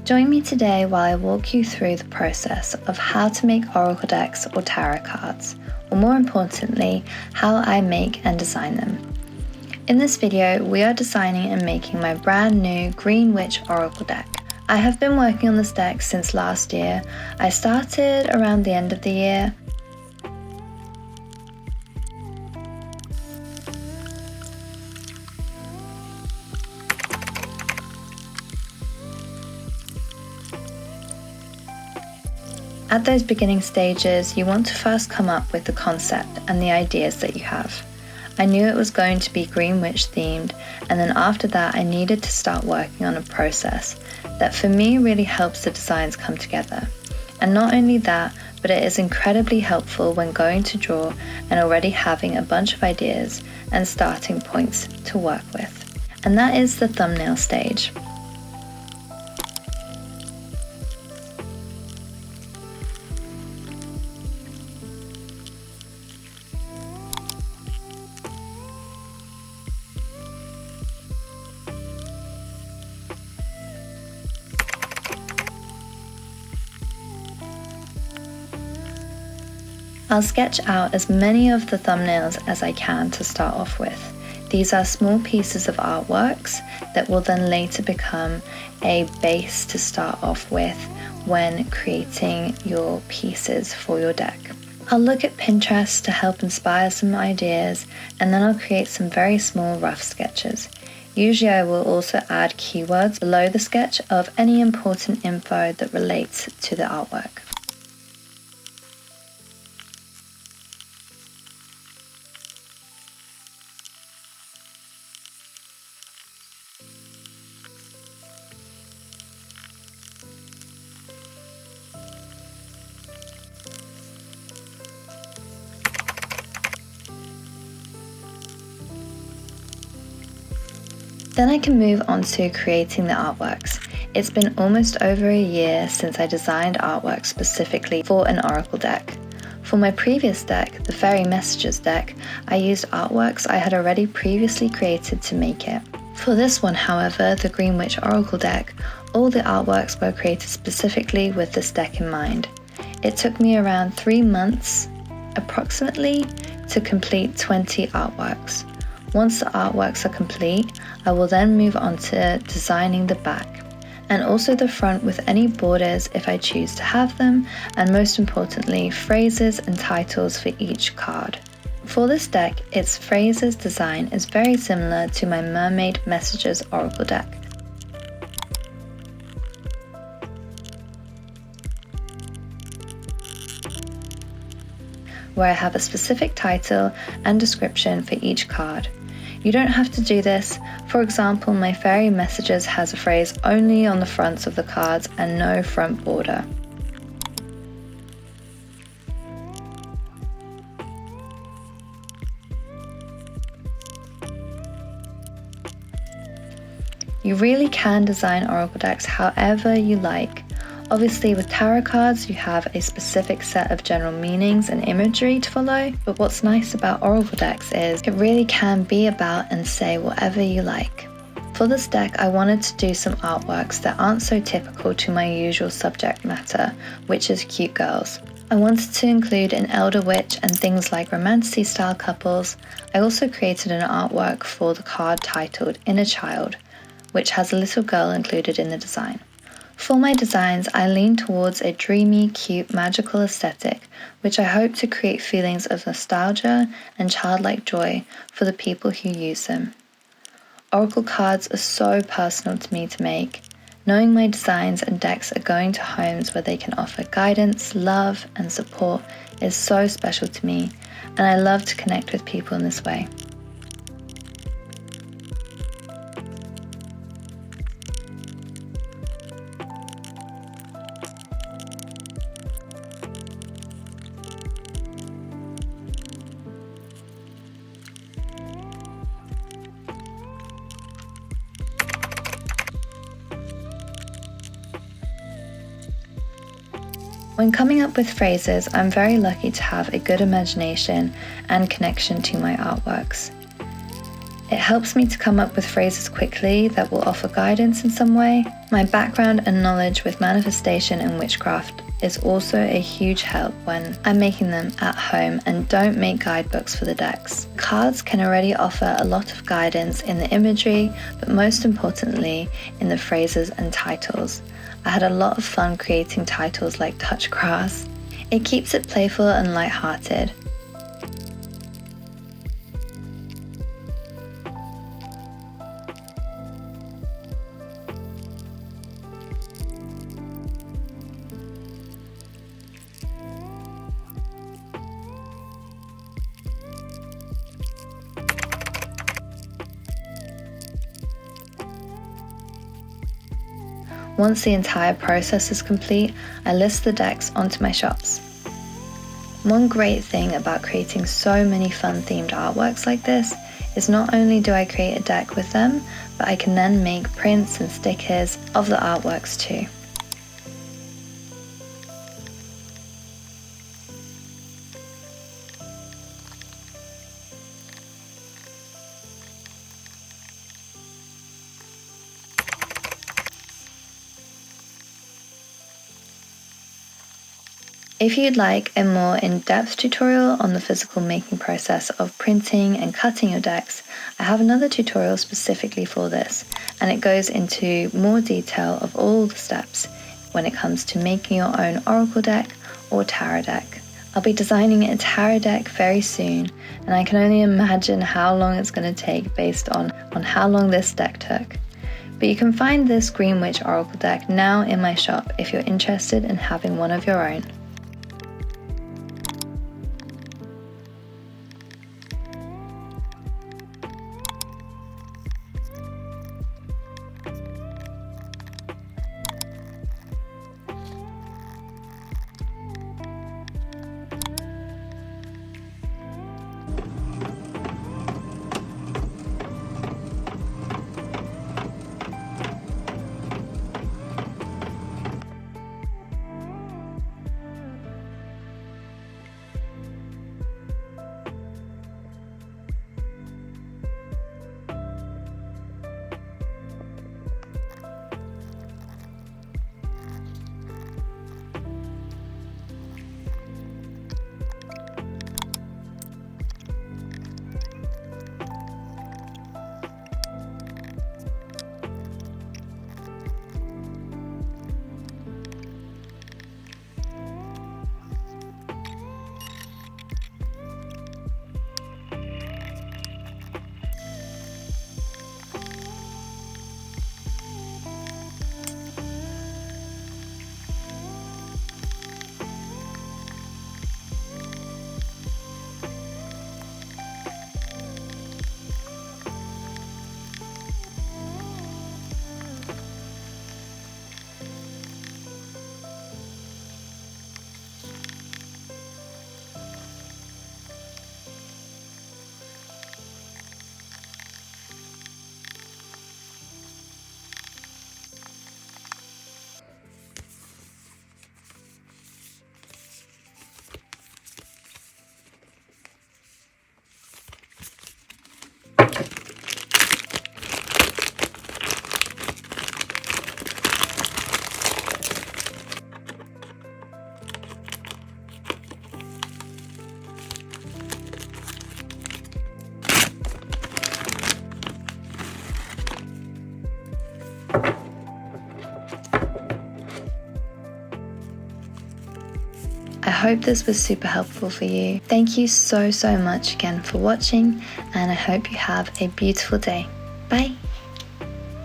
Join me today while I walk you through the process of how to make oracle decks or tarot cards, or more importantly, how I make and design them. In this video, we are designing and making my brand new Green Witch Oracle deck. I have been working on this deck since last year. I started around the end of the year. At those beginning stages, you want to first come up with the concept and the ideas that you have. I knew it was going to be Green Witch themed, and then after that I needed to start working on a process that for me really helps the designs come together. And not only that, but it is incredibly helpful when going to draw and already having a bunch of ideas and starting points to work with. And that is the thumbnail stage. I'll sketch out as many of the thumbnails as I can to start off with. These are small pieces of artworks that will then later become a base to start off with when creating your pieces for your deck. I'll look at Pinterest to help inspire some ideas, and then I'll create some very small rough sketches. Usually I will also add keywords below the sketch of any important info that relates to the artwork. Then I can move on to creating the artworks. It's been almost over a year since I designed artwork specifically for an oracle deck. For my previous deck, the Fairy Messages deck, I used artworks I had already previously created to make it. For this one, however, the Green Witch Oracle deck, all the artworks were created specifically with this deck in mind. It took me around 3 months, approximately, to complete 20 artworks. Once the artworks are complete, I will then move on to designing the back, and also the front with any borders if I choose to have them, and most importantly, phrases and titles for each card. For this deck, its phrases design is very similar to my Mermaid Messages Oracle deck. Where I have a specific title and description for each card. You don't have to do this. For example, my Fairy Messages has a phrase only on the fronts of the cards and no front border. You really can design oracle decks however you like. Obviously with tarot cards you have a specific set of general meanings and imagery to follow, but what's nice about oracle decks is it really can be about and say whatever you like. For this deck I wanted to do some artworks that aren't so typical to my usual subject matter, which is cute girls. I wanted to include an elder witch and things like romantic style couples. I also created an artwork for the card titled Inner Child, which has a little girl included in the design. For my designs, I lean towards a dreamy, cute, magical aesthetic, which I hope to create feelings of nostalgia and childlike joy for the people who use them. Oracle cards are so personal to me to make. Knowing my designs and decks are going to homes where they can offer guidance, love, and support is so special to me, and I love to connect with people in this way. When coming up with phrases, I'm very lucky to have a good imagination and connection to my artworks. It helps me to come up with phrases quickly that will offer guidance in some way. My background and knowledge with manifestation and witchcraft is also a huge help when I'm making them at home and don't make guidebooks for the decks. Cards can already offer a lot of guidance in the imagery, but most importantly in the phrases and titles. I had a lot of fun creating titles like Touch Grass. It keeps it playful and lighthearted. Once the entire process is complete, I list the decks onto my shops. One great thing about creating so many fun themed artworks like this is not only do I create a deck with them, but I can then make prints and stickers of the artworks too. If you'd like a more in-depth tutorial on the physical making process of printing and cutting your decks, I have another tutorial specifically for this, and it goes into more detail of all the steps when it comes to making your own oracle deck or tarot deck. I'll be designing a tarot deck very soon, and I can only imagine how long it's going to take based on how long this deck took. But you can find this Green Witch oracle deck now in my shop if you're interested in having one of your own. I hope this was super helpful for you. Thank you so much again for watching, and I hope you have a beautiful day. Bye!